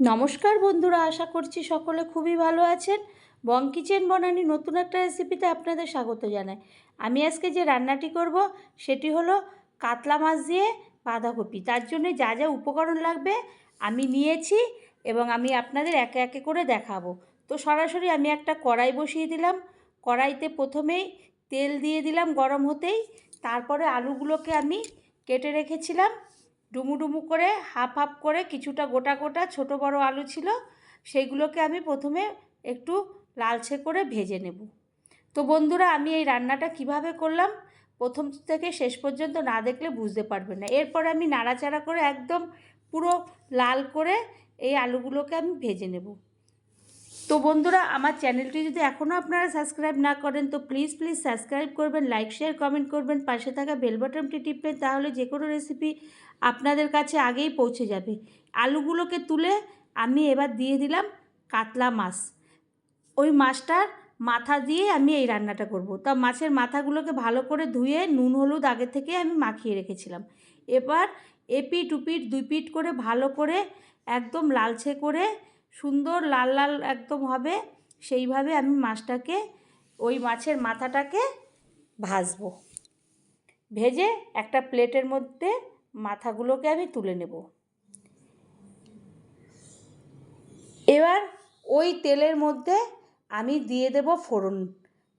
নমস্কার বন্ধুরা, আশা করছি সকলে খুবই ভালো আছেন। বং কিচেন বনানি নতুন একটা রেসিপিতে আপনাদের স্বাগত জানাই। আমি আজকে যে রান্নাটি করব সেটি হলো কাতলা মাছ দিয়ে বাঁধাকপি। তার জন্য যা যা উপকরণ লাগবে আমি নিয়েছি এবং আমি আপনাদের একে একে করে দেখাবো। তো সরাসরি আমি একটা কড়াই বসিয়ে দিলাম। কড়াইতে প্রথমেই তেল দিয়ে দিলাম গরম হতেই। তারপরে আলুগুলোকে আমি কেটে রেখেছিলাম ডুমু ডুমু করে, হাফ হাফ করে, কিছুটা গোটা গোটা ছোট বড় আলু ছিল, সেইগুলোকে আমি প্রথমে একটু লালচে করে ভেজে নেব। তো বন্ধুরা, আমি এই রান্নাটা কিভাবে করলাম প্রথম থেকে শেষ পর্যন্ত না দেখলে বুঝতে পারবেন না। এরপরে আমি নাড়াচাড়া করে একদম পুরো লাল করে এই আলুগুলোকে আমি ভেজে নেব। তো বন্ধুরা, আমার চ্যানেলটি যদি এখনও আপনারা সাবস্ক্রাইব না করেন তো প্লিজ সাবস্ক্রাইব করবেন, লাইক শেয়ার কমেন্ট করবেন, পাশে থাকা বেল বাটনটি টিপবেন, তাহলে যে কোনো রেসিপি আপনাদের কাছে আগেই পৌঁছে যাবে। আলুগুলোকে তুলে আমি এবার দিয়ে দিলাম কাতলা মাছ। ওই মাছটার মাথা দিয়ে আমি এই রান্নাটা করব। তা মাছের মাথাগুলোকে ভালো করে ধুয়ে নুন হলুদ আগে থেকে আমি মাখিয়ে রেখেছিলাম। এবার এপিট উপিট দুই পিট করে ভালো করে একদম লালচে করে সুন্দর লাল লাল একদম হবে, সেইভাবে আমি মাছটাকে, ওই মাছের মাথাটাকে ভাজবো। ভেজে একটা প্লেটের মধ্যে মাথাগুলোকে আমি তুলে নেব। এবার ওই তেলের মধ্যে আমি দিয়ে দেব ফোড়ন,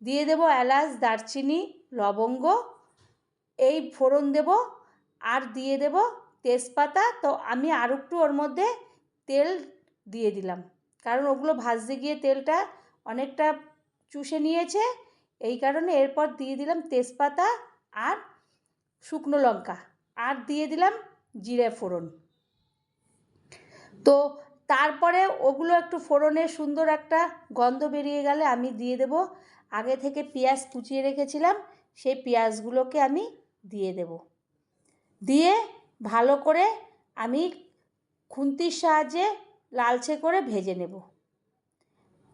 দিয়ে দেব এলাচ, দারচিনি, লবঙ্গ, এই ফোড়ন দেব। আর দিয়ে দেব তেজপাতা। তো আমি আর একটু ওর মধ্যে তেল দিয়ে দিলাম, কারণ ওগুলো ভাজতে গিয়ে তেলটা অনেকটা চুষে নিয়েছে, এই কারণে। এরপর দিয়ে দিলাম তেজপাতা আর শুকনো লঙ্কা, আর দিয়ে দিলাম জিরে ফোড়ন। তো তারপরে ওগুলো একটু ফোড়নের সুন্দর একটা গন্ধ বেরিয়ে গেলে আমি দিয়ে দেব আগে থেকে পেঁয়াজ কুচিয়ে রেখেছিলাম, সেই পেঁয়াজগুলোকে আমি দিয়ে দেব। দিয়ে ভালো করে আমি খুন্তির সাহায্যে লালচে করে ভেজে নেব।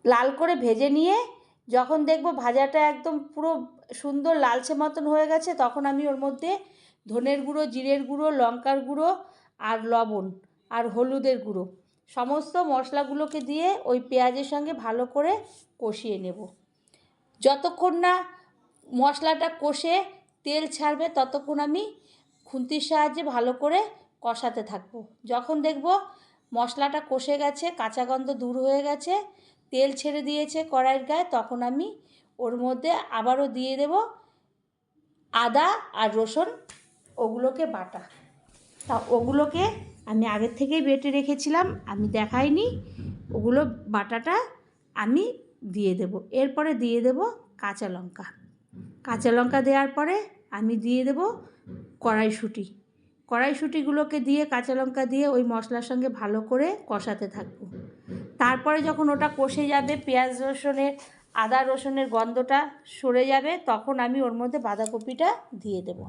লাল করে ভেজে নিয়ে যখন দেখব ভাজাটা একদম পুরো সুন্দর লালচে মতন হয়ে গেছে, তখন আমি ওর মধ্যে ধনের গুঁড়ো, জিরের গুঁড়ো, লঙ্কার গুঁড়ো আর লবণ আর হলুদের গুঁড়ো সমস্ত মশলাগুলোকে দিয়ে ওই পেঁয়াজের সঙ্গে ভালো করে কষিয়ে নেব। যতক্ষণ না মশলাটা কষে তেল ছাড়বে ততক্ষণ আমি খুন্তির সাহায্যে ভালো করে কষাতে থাকবো। যখন দেখব মশলাটা কষে গেছে, কাঁচা গন্ধ দূর হয়ে গেছে, তেল ছেড়ে দিয়েছে কড়াইয়ের গায়ে, তখন আমি ওর মধ্যে আবারও দিয়ে দেব আদা আর রসুন, ওগুলোকে বাটা। তা ওগুলোকে আমি আগের থেকেই বেটে রেখেছিলাম, আমি দেখাইনি। ওগুলো বাটাটা আমি দিয়ে দেব। এরপরে দিয়ে দেব কাঁচা লঙ্কা। কাঁচা লঙ্কা দেওয়ার পরে আমি দিয়ে দেব কড়াইশুঁটি। কড়াইশুঁটিগুলোকে দিয়ে কাঁচা লঙ্কা দিয়ে ওই মশলার সঙ্গে ভালো করে কষাতে থাকবো। তারপরে যখন ওটা কষে যাবে, পেঁয়াজ রসুনের, আদা রসুনের গন্ধটা সরে যাবে, তখন আমি ওর মধ্যে বাঁধাকপিটা দিয়ে দেব।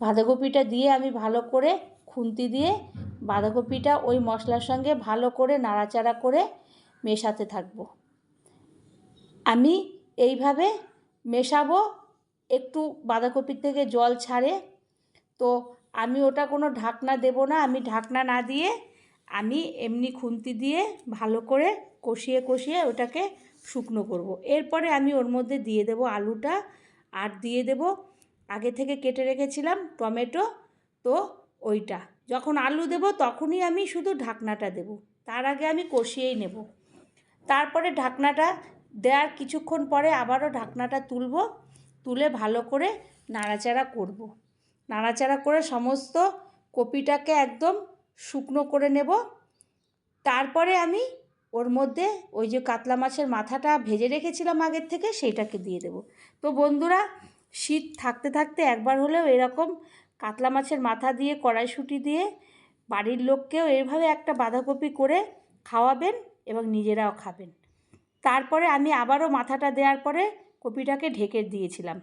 বাঁধাকপিটা দিয়ে আমি ভালো করে খুন্তি দিয়ে বাঁধাকপিটা ওই মশলার সঙ্গে ভালো করে নাড়াচাড়া করে মেশাতে থাকব। আমি এইভাবে মেশাবো, একটু বাঁধাকপির থেকে জল ছাড়ে। তো আমি ওটা কোনো ঢাকনা দেব না, আমি ঢাকনা না দিয়ে আমি এমনি খুন্তি দিয়ে ভালো করে কষিয়ে কষিয়ে ওটাকে শুকনো করব। এরপরে আমি ওর মধ্যে দিয়ে দেব আলুটা, আর দিয়ে দেব আগে থেকে কেটে রেখেছিলাম টমেটো। তো ওইটা যখন আলু দেব তখনই আমি শুধু ঢাকনাটা দেব, তার আগে আমি কষিয়েই নেব। তারপরে ঢাকনাটা দেওয়ার কিছুক্ষণ পরে আবারও ঢাকনাটা তুলে ভালো করে নাড়াচাড়া করব। নাড়াচাড়া করে সমস্ত কপিটাকে একদম শুকনো করে নেব। তারপরে আমি ওর মধ্যে ওই যে কাতলা মাছের মাথাটা ভেজে রেখেছিলাম আগের থেকে, সেইটাকে দিয়ে দেব। তো বন্ধুরা, শীত থাকতে থাকতে একবার হলেও এরকম কাতলা মাছের মাথা দিয়ে, কড়াইশুঁটি দিয়ে বাড়ির লোককেও এইভাবে একটা বাঁধাকপি করে খাওয়াবেন এবং নিজেরাও খাবেন। তারপরে আমি আবারও মাথাটা দেওয়ার পরে কপিটাকে ঢেকে দিয়েছিলাম।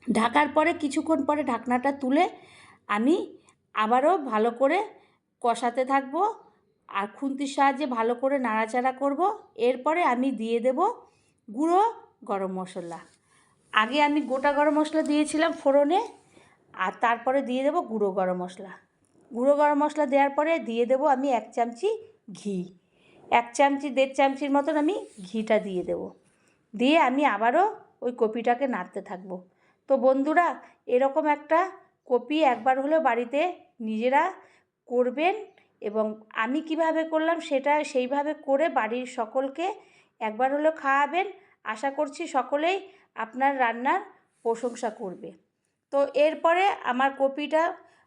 ঢাকার পরে কিছুক্ষণ পরে ঢাকনাটা তুলে আমি আবারও ভালো করে কষাতে থাকবো আর খুন্তির সাহায্যে ভালো করে নাড়াচাড়া করব। এরপরে আমি দিয়ে দেব গুঁড়ো গরম মশলা। আগে আমি গোটা গরম মশলা দিয়েছিলাম ফোড়নে, আর তারপরে দিয়ে দেব গুঁড়ো গরম মশলা। গুঁড়ো গরম মশলা দেওয়ার পরে দিয়ে দেব আমি 1 চামচি ঘি, 1 চামচি 1.5 চামচির মতন আমি ঘিটা দিয়ে দেব। দিয়ে আমি আবারও ওই কপিটাকে নাড়তে থাকবো। তো বন্ধুরা, এরকম একটা কপি একবার হলেও বাড়িতে নিজেরা করবেন, এবং আমি কিভাবে করলাম সেটা সেইভাবে করে বাড়ির সকলকে একবার হলেও খাওয়াবেন। আশা করছি সকলেই আপনার রান্নার প্রশংসা করবে। তো এরপরে আমার কপিটা,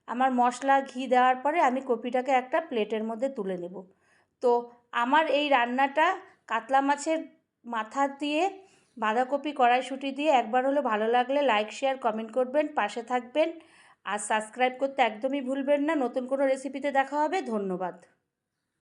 আমার মশলা ঘি দেওয়ার পরে আমি কপিটাকে একটা প্লেটের মধ্যে তুলে নেব। তো আমার এই রান্নাটা কাতলা মাছের মাথা দিয়ে বাঁধাকপি কড়াইশুঁটি দিয়ে একবার হলেও ভালো লাগলে লাইক শেয়ার কমেন্ট করবেন, পাশে থাকবেন আর সাবস্ক্রাইব করতে একদমই ভুলবেন না। নতুন কোনো রেসিপিতে দেখা হবে। ধন্যবাদ।